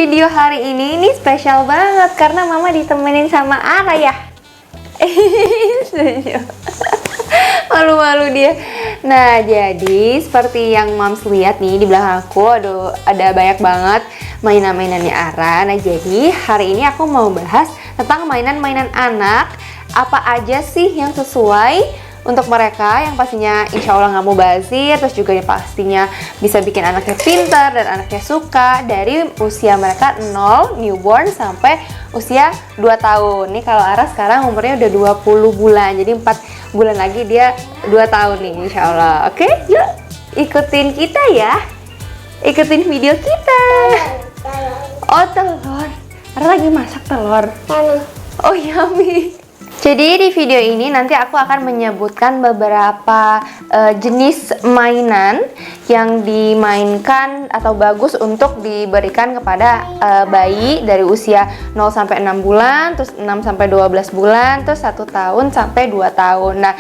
video hari ini spesial banget karena Mama ditemenin sama Ara ya. Malu-malu dia. Nah, jadi seperti yang Moms lihat nih di belakang aku, aduh, ada banyak banget mainan-mainannya Ara. Nah, jadi hari ini aku mau bahas tentang mainan-mainan anak. Apa aja sih yang sesuai untuk mereka, yang pastinya insya Allah nggak mau bazir, terus juga yang pastinya bisa bikin anaknya pintar dan anaknya suka dari usia mereka 0, newborn, sampai usia 2 tahun. Nih kalau Ara sekarang umurnya udah 20 bulan, jadi 4 bulan lagi dia 2 tahun nih insya Allah. Oke, yuk ikutin kita ya, ikutin video kita. Oh, telur, Ara lagi masak telur. Oh, yummy. Jadi di video ini nanti aku akan menyebutkan beberapa jenis mainan yang dimainkan atau bagus untuk diberikan kepada bayi dari usia 0 sampai 6 bulan, terus 6 sampai 12 bulan, terus 1 tahun sampai 2 tahun. Nah,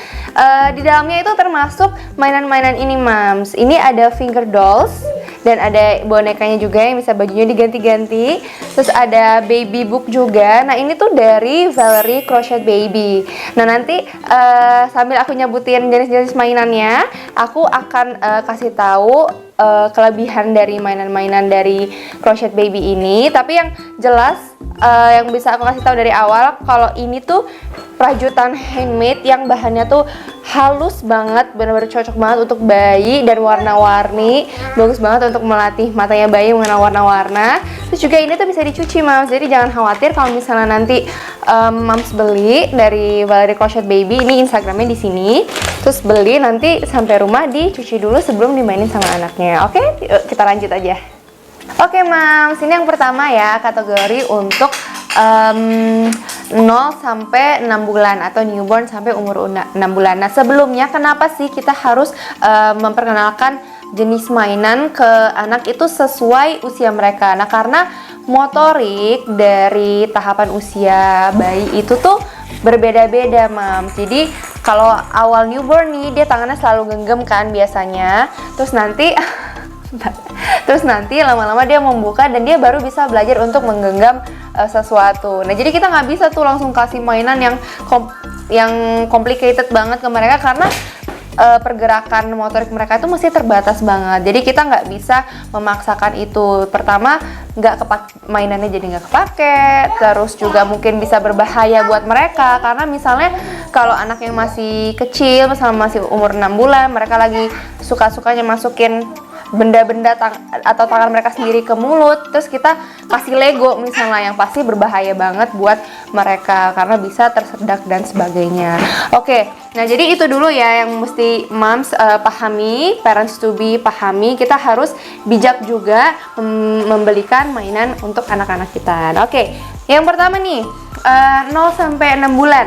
di dalamnya itu termasuk mainan-mainan ini, Mams. Ini ada finger dolls dan ada bonekanya juga yang bisa bajunya diganti-ganti. Terus ada baby book juga. Nah, ini tuh dari Valerie Crochet Baby. Nah, nanti sambil aku nyebutin jenis-jenis mainannya, aku akan kasih tahu kelebihan dari mainan-mainan dari Crochet Baby ini. Tapi yang jelas yang bisa aku kasih tahu dari awal, kalau ini tuh rajutan handmade yang bahannya tuh halus banget, benar-benar cocok banget untuk bayi dan warna-warni, bagus banget untuk melatih matanya bayi mengenal warna-warna. Terus juga ini tuh bisa dicuci, Mams, jadi jangan khawatir kalau misalnya nanti Mams beli dari Valerie Crochet Baby, ini Instagramnya di sini. Terus beli nanti sampai rumah dicuci dulu sebelum dimainin sama anaknya. Oke, yuk kita lanjut aja. Oke, Mams, ini yang pertama ya, kategori untuk 0 sampai 6 bulan atau newborn sampai umur 6 bulan. Nah, sebelumnya kenapa sih kita harus memperkenalkan jenis mainan ke anak itu sesuai usia mereka? Nah, karena motorik dari tahapan usia bayi itu tuh berbeda-beda, Mams. Jadi kalau awal newborn nih, dia tangannya selalu genggam kan biasanya. Terus nanti lama-lama dia membuka dan dia baru bisa belajar untuk menggenggam sesuatu. Nah, jadi kita nggak bisa tuh langsung kasih mainan yang complicated banget ke mereka karena pergerakan motorik mereka itu masih terbatas banget. Jadi kita nggak bisa memaksakan itu. Pertama, mainannya jadi nggak kepake. Terus juga mungkin bisa berbahaya buat mereka karena misalnya kalau anak yang masih kecil, misalnya masih umur 6 bulan, mereka lagi suka-sukanya masukin benda-benda atau tangan mereka sendiri ke mulut, terus kita kasih Lego misalnya, yang pasti berbahaya banget buat mereka karena bisa tersedak dan sebagainya. Oke, nah jadi itu dulu ya yang mesti Moms pahami, parents to be pahami. Kita harus bijak juga membelikan mainan untuk anak-anak kita. Oke, yang pertama nih 0 sampai 6 bulan.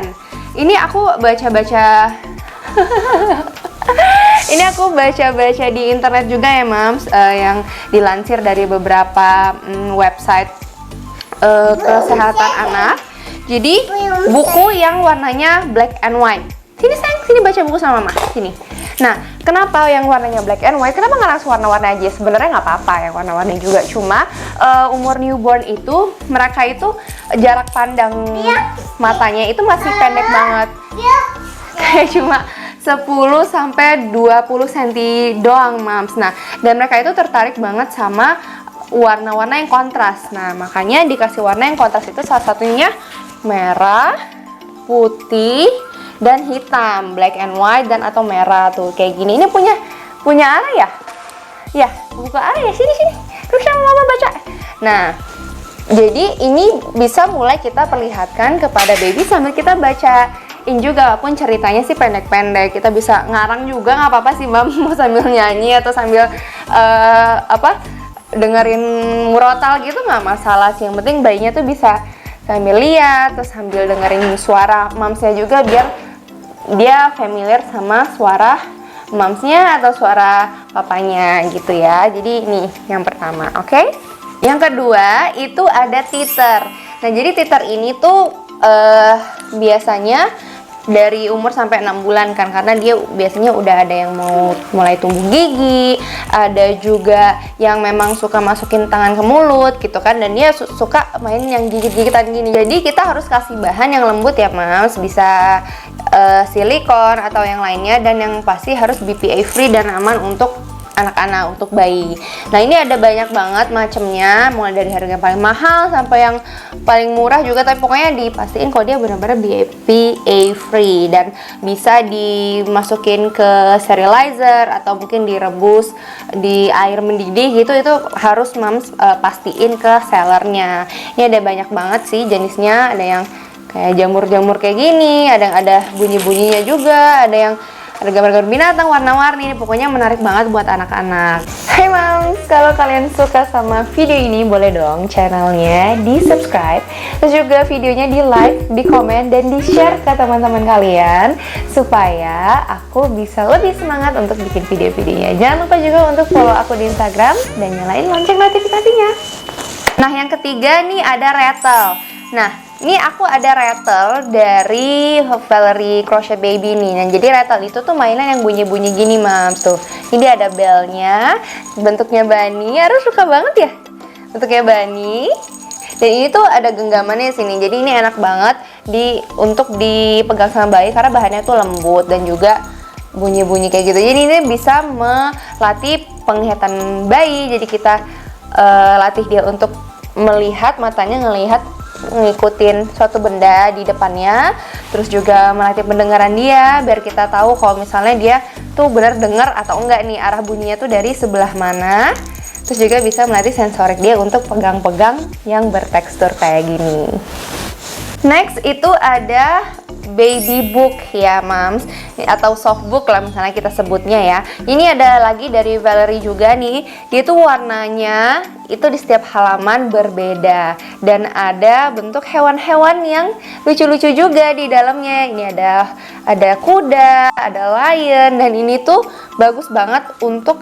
Ini aku baca-baca ini aku baca-baca di internet juga ya, Mams, yang dilansir dari beberapa website kesehatan anak. Jadi buku yang warnanya black and white. Sini sayang, sini baca buku sama Mama. Sini. Nah, kenapa yang warnanya black and white? Kenapa nggak langsung warna-warna aja? Sebenarnya nggak apa-apa ya warna-warni juga. Cuma umur newborn itu mereka itu jarak pandang matanya itu masih pendek banget. Kayak cuma 10 sampai 20 cm doang, Mams. Nah, dan mereka itu tertarik banget sama warna-warna yang kontras. Nah, makanya dikasih warna yang kontras itu salah satunya merah, putih, dan hitam, black and white dan atau merah tuh kayak gini. Ini punya Ara ya? Ya, buku Ara ya. Sini. Terus sama Mama baca. Nah, jadi ini bisa mulai kita perlihatkan kepada baby sambil kita baca juga, walaupun ceritanya sih pendek-pendek. Kita bisa ngarang juga, nggak apa-apa sih, Mbak, mau sambil nyanyi atau sambil dengerin murotal gitu nggak masalah sih. Yang penting bayinya tuh bisa sambil lihat terus sambil dengerin suara mamsnya juga biar dia familiar sama suara mamsnya atau suara papanya gitu ya. Jadi ini yang pertama, oke? Yang kedua itu ada teeter. Nah, jadi teeter ini tuh biasanya dari umur sampai 6 bulan kan, karena dia biasanya udah ada yang mau mulai tumbuh gigi, ada juga yang memang suka masukin tangan ke mulut gitu kan, dan dia suka main yang gigit-gigitan gini. Jadi kita harus kasih bahan yang lembut ya Mams, bisa silikon atau yang lainnya, dan yang pasti harus BPA free dan aman untuk anak-anak, untuk bayi. Nah ini ada banyak banget macamnya, mulai dari harga yang paling mahal sampai yang paling murah juga, tapi pokoknya dipastiin kalau dia benar-benar BPA free dan bisa dimasukin ke sterilizer atau mungkin direbus di air mendidih gitu. Itu harus Mams pastiin ke sellernya. Ini ada banyak banget sih jenisnya, ada yang kayak jamur-jamur kayak gini, ada yang ada bunyi-bunyinya juga, ada yang ada gambar-gambar binatang warna-warni. Ini pokoknya menarik banget buat anak-anak. Hai Moms, kalau kalian suka sama video ini boleh dong channelnya di subscribe, terus juga videonya di like, di komen, dan di share ke teman-teman kalian supaya aku bisa lebih semangat untuk bikin video-videonya. Jangan lupa juga untuk follow aku di Instagram dan nyalain lonceng notifikasinya. Nah yang ketiga nih ada rattle. Nah ini aku ada rattle dari Valerie Crochet Baby nih. Nah, jadi rattle itu tuh mainan yang bunyi-bunyi gini Mams tuh. Ini dia ada belnya, bentuknya bunny. Harus suka banget ya bentuknya bunny. Dan ini tuh ada genggamannya di sini. Jadi ini enak banget untuk dipegang sama bayi karena bahannya tuh lembut dan juga bunyi-bunyi kayak gitu. Jadi ini bisa melatih penglihatan bayi. Jadi kita latih dia untuk melihat, matanya ngikutin suatu benda di depannya, terus juga melatih pendengaran dia biar kita tahu kalau misalnya dia tuh benar dengar atau enggak nih, arah bunyinya tuh dari sebelah mana. Terus juga bisa melatih sensorik dia untuk pegang-pegang yang bertekstur kayak gini. Next itu ada baby book ya Mams, atau soft book lah misalnya kita sebutnya ya. Ini ada lagi dari Valerie juga nih. Dia tuh warnanya itu di setiap halaman berbeda dan ada bentuk hewan-hewan yang lucu-lucu juga di dalamnya. Ini ada kuda, ada lion, dan ini tuh bagus banget untuk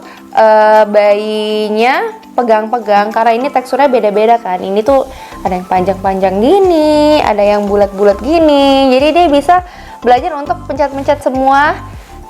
bayinya pegang-pegang karena ini teksturnya beda-beda kan. Ini tuh ada yang panjang-panjang gini, ada yang bulat-bulat gini. Jadi dia bisa belajar untuk pencet-pencet semua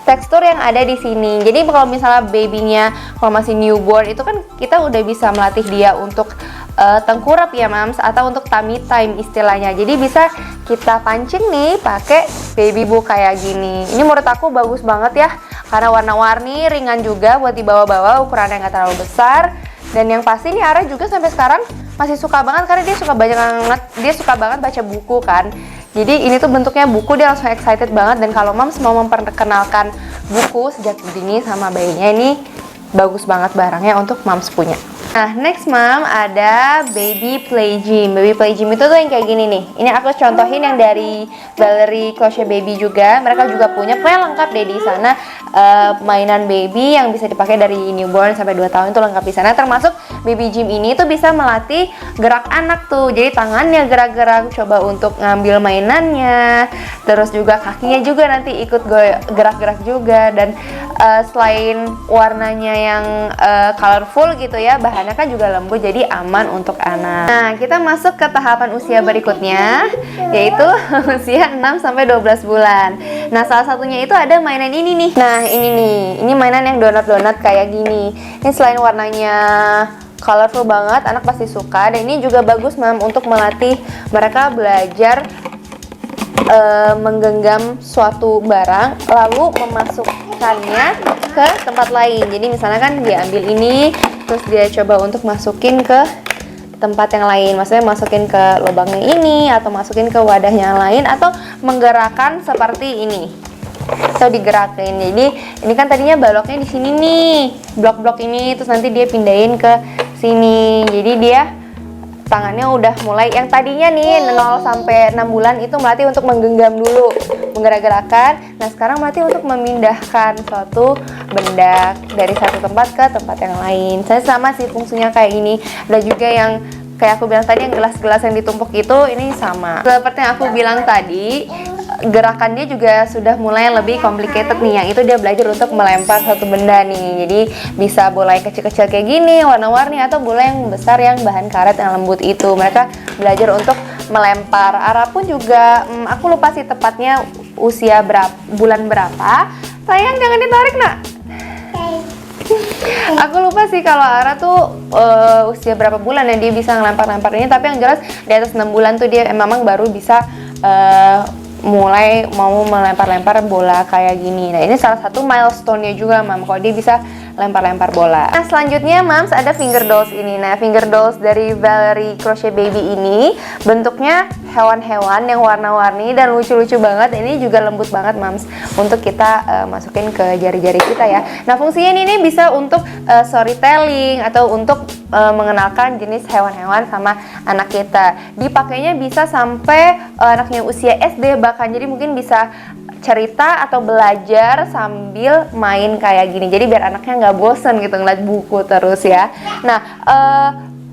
tekstur yang ada di sini. Jadi kalau misalnya babynya kalau masih newborn itu kan kita udah bisa melatih dia untuk tengkurap ya Mams, atau untuk tummy time istilahnya. Jadi bisa kita pancing nih pakai baby book kayak gini. Ini menurut aku bagus banget ya karena warna-warni, ringan juga buat dibawa-bawa, ukurannya nggak terlalu besar. Dan yang pasti nih Ara juga sampai sekarang masih suka banget karena dia suka banget baca buku kan. Jadi ini tuh bentuknya buku, dia langsung excited banget. Dan kalau Moms mau memperkenalkan buku sejak dini sama bayinya, ini bagus banget barangnya untuk Moms punya. Nah next Mom ada baby play gym. Baby play gym itu tuh yang kayak gini nih. Ini aku contohin yang dari Valerie Crochet Baby juga. Mereka juga punya, pokoknya lengkap deh di sana. Mainan baby yang bisa dipakai dari newborn sampai 2 tahun itu lengkap di sana. Termasuk baby gym ini tuh bisa melatih gerak anak tuh. Jadi tangannya gerak-gerak, coba untuk ngambil mainannya. Terus juga kakinya juga nanti ikut gerak-gerak juga. Dan selain warnanya yang colorful gitu ya, bahannya kan juga lembut, jadi aman untuk anak. Nah kita masuk ke tahapan usia berikutnya, yaitu usia 6-12 bulan. Nah salah satunya itu ada mainan ini nih. Nah ini nih, ini mainan yang donat-donat kayak gini. Ini selain warnanya colorful banget, anak pasti suka. Dan ini juga bagus Mam untuk melatih mereka belajar menggenggam suatu barang lalu memasukkannya ke tempat lain. Jadi misalnya kan dia ambil ini, terus dia coba untuk masukin ke tempat yang lain, maksudnya masukin ke lubangnya ini atau masukin ke wadahnya yang lain, atau menggerakkan seperti ini atau digerakin. Jadi ini kan tadinya baloknya di sini nih, blok-blok ini, terus nanti dia pindahin ke sini. Jadi dia tangannya udah mulai, yang tadinya nih 0-6 bulan itu melatih untuk menggenggam dulu, menggerak-gerakan. Nah sekarang melatih untuk memindahkan suatu benda dari satu tempat ke tempat yang lain. Saya sama sih fungsinya kayak ini. Ada juga yang kayak aku bilang tadi, yang gelas-gelas yang ditumpuk itu, ini sama. Seperti yang aku bilang tadi, gerakan dia juga sudah mulai lebih complicated nih. Yang itu dia belajar untuk melempar suatu benda nih. Jadi bisa bola yang kecil-kecil kayak gini, warna-warni, atau bola yang besar yang bahan karet yang lembut itu. Mereka belajar untuk melempar. Ara pun juga, aku lupa sih tepatnya usia bulan berapa. Sayang, jangan ditarik nak. Aku lupa sih kalau Ara tuh usia berapa bulan ya dia bisa ngelempar-lempar ini, tapi yang jelas di atas 6 bulan tuh dia memang baru bisa mulai mau melempar-lempar bola kayak gini. Nah, ini salah satu milestone-nya juga, Mam, kalau dia bisa lempar-lempar bola. Nah, selanjutnya, Mams, ada finger dolls ini. Nah, finger dolls dari Valerie Crochet Baby ini bentuknya hewan-hewan yang warna-warni dan lucu-lucu banget. Ini juga lembut banget, Mams, untuk kita masukin ke jari-jari kita ya. Nah, fungsinya ini bisa untuk storytelling atau untuk mengenalkan jenis hewan-hewan sama anak kita. Dipakainya bisa sampai anaknya usia SD bahkan, jadi mungkin bisa cerita atau belajar sambil main kayak gini. Jadi biar anaknya nggak bosen gitu ngeliat buku terus ya. Nah,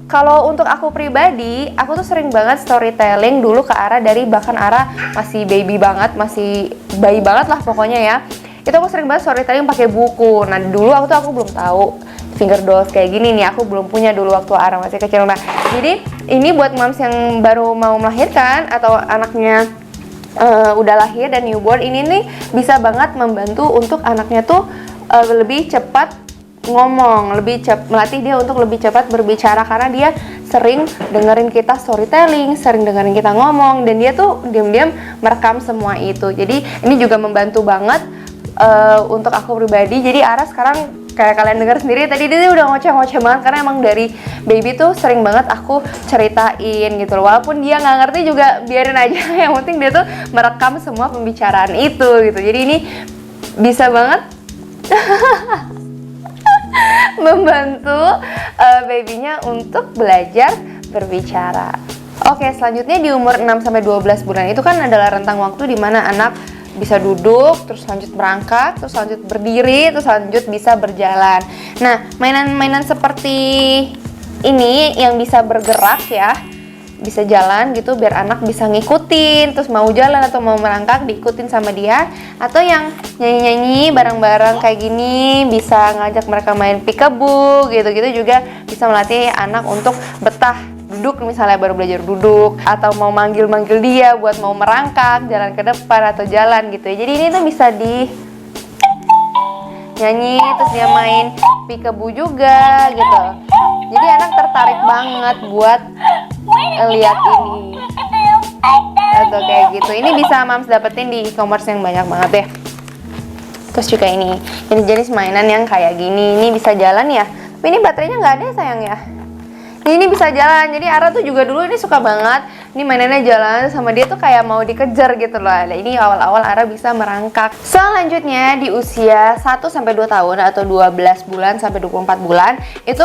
kalau untuk aku pribadi, aku tuh sering banget storytelling dulu ke Ara dari bahkan Ara masih baby banget, masih bayi banget lah pokoknya ya. Itu aku sering banget storytelling pakai buku. Nah, dulu aku belum tahu finger dolls kayak gini nih, aku belum punya dulu waktu Ara masih kecil. Nah, jadi ini buat moms yang baru mau melahirkan atau anaknya udah lahir dan newborn, ini nih bisa banget membantu untuk anaknya tuh lebih cepat ngomong, melatih dia untuk lebih cepat berbicara karena dia sering dengerin kita storytelling, sering dengerin kita ngomong, dan dia tuh diam-diam merekam semua itu. Jadi ini juga membantu banget untuk aku pribadi. Jadi Ara sekarang kayak kalian dengar sendiri tadi dia udah ngoceh-ngoceh banget karena emang dari baby tuh sering banget aku ceritain gitu loh. Walaupun dia nggak ngerti juga biarin aja, yang penting dia tuh merekam semua pembicaraan itu gitu. Jadi ini bisa banget membantu babynya untuk belajar berbicara. Oke, selanjutnya di umur 6-12 bulan itu kan adalah rentang waktu di mana anak bisa duduk, terus lanjut merangkak, terus lanjut berdiri, terus lanjut bisa berjalan. Nah, mainan-mainan seperti ini yang bisa bergerak ya, bisa jalan gitu biar anak bisa ngikutin, terus mau jalan atau mau merangkak diikutin sama dia. Atau yang nyanyi-nyanyi bareng-bareng kayak gini, bisa ngajak mereka main peekaboo gitu-gitu, juga bisa melatih anak untuk betah duduk, misalnya baru belajar duduk, atau mau manggil-manggil dia buat mau merangkak, jalan ke depan atau jalan gitu ya. Jadi ini tuh bisa di nyanyi, terus dia main peekaboo juga gitu. Jadi anak tertarik banget buat lihat ini atau kayak gitu. Ini bisa Mams dapetin di e-commerce yang banyak banget ya. Terus juga ini jenis mainan yang kayak gini, ini bisa jalan ya, tapi ini baterainya nggak ada sayang ya. Ini bisa jalan, jadi Ara tuh juga dulu ini suka banget. Ini mainannya jalan sama dia tuh kayak mau dikejar gitu loh. Nah, ini awal-awal Ara bisa merangkak. Selanjutnya di usia 1-2 tahun atau 12 bulan sampai 24 bulan, itu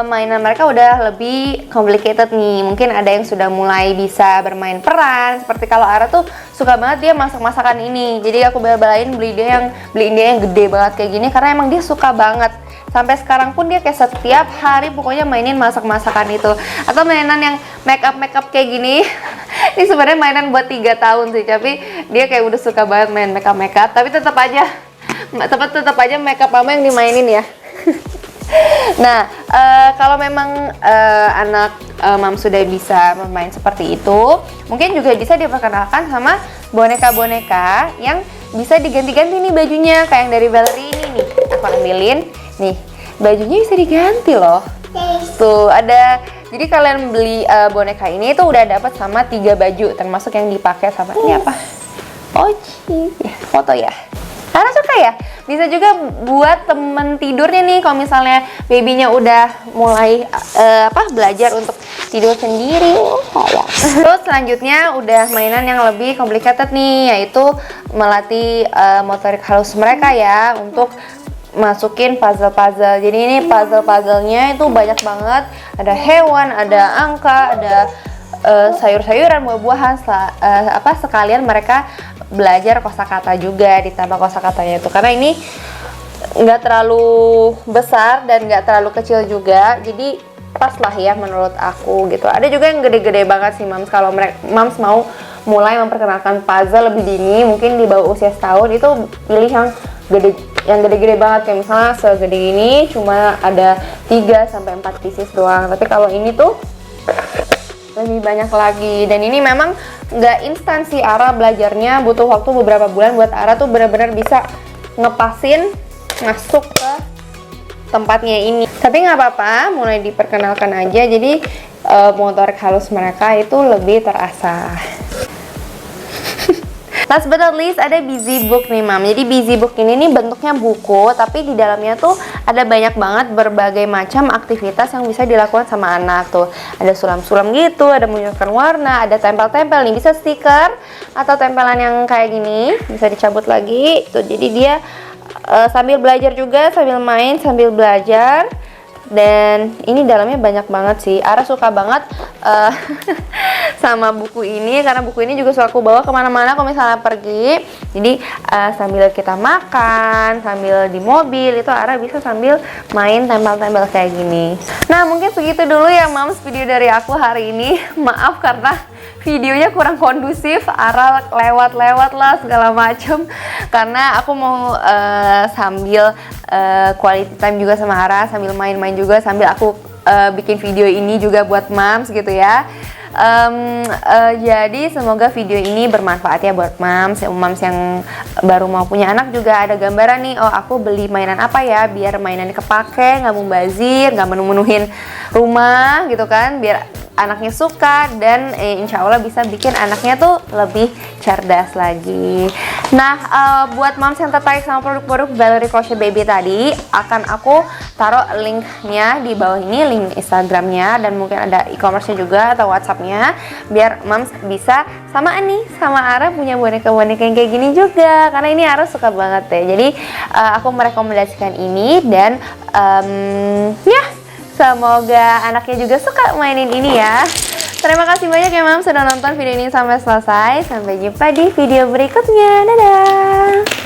mainan mereka udah lebih complicated nih. Mungkin ada yang sudah mulai bisa bermain peran. Seperti kalau Ara tuh suka banget dia masak-masakan ini. Jadi aku belain beliin dia yang gede banget kayak gini karena emang dia suka banget. Sampai sekarang pun dia kayak setiap hari pokoknya mainin masak-masakan itu. Atau mainan yang make up kayak gini. Ini sebenarnya mainan buat 3 tahun sih, tapi dia kayak udah suka banget main make up. Tapi tetap aja make up mama yang dimainin ya. Nah, kalau memang anak Mam sudah bisa bermain seperti itu, mungkin juga bisa diperkenalkan sama boneka-boneka yang bisa diganti-ganti nih bajunya, kayak yang dari Valerie ini nih. Aku ambilin nih, bajunya bisa diganti loh. Tuh ada, jadi kalian beli boneka ini tuh udah dapat sama 3 baju, termasuk yang dipakai sama ini apa? Oci, foto ya. Karena suka ya. Bisa juga buat temen tidurnya nih, kalau misalnya babynya udah mulai belajar untuk tidur sendiri. Terus selanjutnya udah mainan yang lebih complicated nih, yaitu melatih motorik halus mereka ya untuk masukin puzzle-puzzle. Jadi ini puzzle-puzzlenya itu banyak banget. Ada hewan, ada angka, ada sayur-sayuran, buah-buahan, sekalian mereka belajar kosakata juga, ditambah kosakatanya itu. Karena ini nggak terlalu besar dan nggak terlalu kecil juga, jadi pas lah ya menurut aku gitu. Ada juga yang gede-gede banget sih Mams. Kalau Mams mau mulai memperkenalkan puzzle lebih dini, mungkin di bawah usia setahun, itu pilih yang gede-gede banget, kayak misalnya segede ini cuma ada 3-4 pieces doang. Tapi kalau ini tuh lebih banyak lagi, dan ini memang nggak instan sih Ara belajarnya, butuh waktu beberapa bulan buat Ara tuh benar-benar bisa ngepasin masuk ke tempatnya ini. Tapi nggak apa-apa, mulai diperkenalkan aja, jadi motorik halus mereka itu lebih terasa. Last but not least ada busy book nih Mam. Jadi busy book ini nih bentuknya buku, tapi di dalamnya tuh ada banyak banget berbagai macam aktivitas yang bisa dilakukan sama anak tuh. Ada sulam-sulam gitu, ada menunjukkan warna, ada tempel-tempel nih, bisa stiker atau tempelan yang kayak gini, bisa dicabut lagi. Tuh, jadi dia sambil belajar juga, sambil main, sambil belajar. Dan ini dalamnya banyak banget sih. Ara suka banget sama buku ini, karena buku ini juga suka aku bawa kemana-mana kalau misalnya pergi. Jadi sambil kita makan, sambil di mobil, itu Ara bisa sambil main tempel-tempel kayak gini. Nah mungkin segitu dulu ya Mams video dari aku hari ini. Maaf karena videonya kurang kondusif, Ara lewat-lewat lah segala macem, karena aku mau sambil quality time juga sama Ara, sambil main-main juga, sambil aku bikin video ini juga buat Mams gitu ya. Jadi semoga video ini bermanfaat ya buat Mams yang baru mau punya anak. Juga ada gambaran nih, oh aku beli mainan apa ya biar mainannya kepake, nggak mubazir, nggak menuhin rumah gitu kan, biar anaknya suka dan insya Allah bisa bikin anaknya tuh lebih cerdas lagi. Nah buat Mams yang tertarik sama produk-produk Valerie Crochet Baby tadi, akan aku taruh linknya di bawah ini, link Instagramnya, dan mungkin ada e-commerce-nya juga atau WhatsApp-nya, biar Mams bisa sama Ara punya boneka-boneka yang kayak gini juga, karena ini Ara suka banget ya. Jadi aku merekomendasikan ini, dan ya semoga anaknya juga suka mainin ini ya. Terima kasih banyak ya Mam sudah nonton video ini sampai selesai. Sampai jumpa di video berikutnya. Dadah!